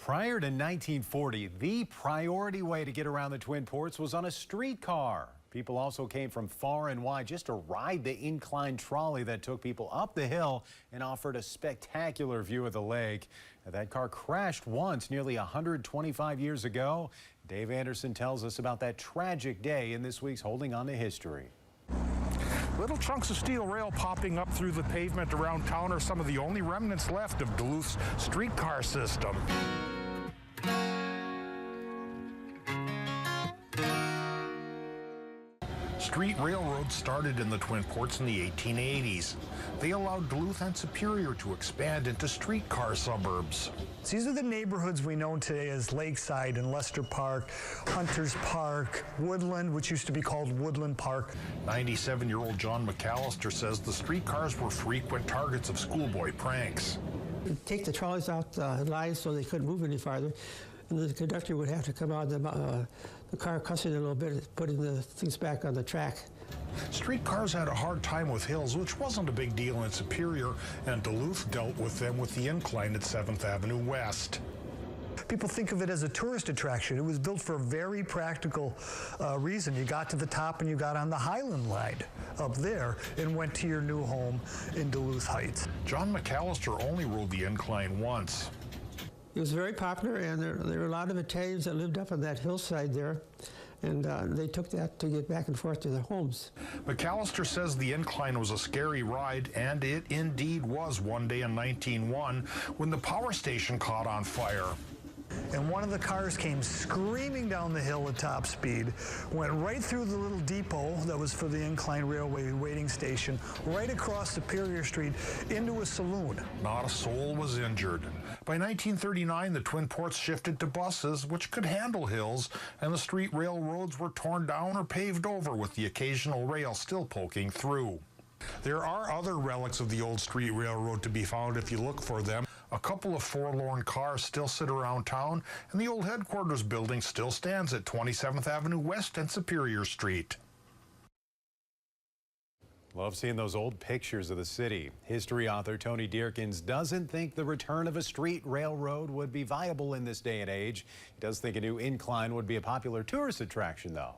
Prior to 1940, the priority way to get around the Twin Ports was on a streetcar. People also came from far and wide just to ride the incline trolley that took people up the hill and offered a spectacular view of the lake. Now, that car crashed once nearly 125 years ago. Dave Anderson tells us about that tragic day in this week's Holding On to History. Little chunks of steel rail popping up through the pavement around town are some of the only remnants left of Duluth's streetcar system. Street railroads started in the Twin Ports in the 1880s. They allowed Duluth and Superior to expand into streetcar suburbs. These are the neighborhoods we know today as Lakeside and Lester Park, Hunters Park, Woodland, which used to be called Woodland Park. 97-year-old John McAllister says the streetcars were frequent targets of schoolboy pranks. Take the trolleys out the lines so they couldn't move any farther. And the conductor would have to come out of the car, cussing a little bit, putting the things back on the track. Streetcars had a hard time with hills, which wasn't a big deal in Superior, and Duluth dealt with them with the incline at 7th Avenue West. People think of it as a tourist attraction. It was built for a very practical reason. You got to the top and you got on the Highland Line up there and went to your new home in Duluth Heights. John McAllister only rode the incline once. It was very popular, and there were a lot of Italians that lived up on that hillside there, and they took that to get back and forth to their homes. McAllister says the incline was a scary ride, and it indeed was one day in 1901 when the power station caught on fire. And one of the cars came screaming down the hill at top speed, went right through the little depot that was for the Incline Railway waiting station, right across Superior Street into a saloon. Not a soul was injured. By 1939, the Twin Ports shifted to buses, which could handle hills, and the street railroads were torn down or paved over, with the occasional rail still poking through. There are other relics of the old street railroad to be found if you look for them. A couple of forlorn cars still sit around town, and the old headquarters building still stands at 27th Avenue West and Superior Street. Love seeing those old pictures of the city. History author Tony Dearkins doesn't think the return of a street railroad would be viable in this day and age. He does think a new incline would be a popular tourist attraction, though.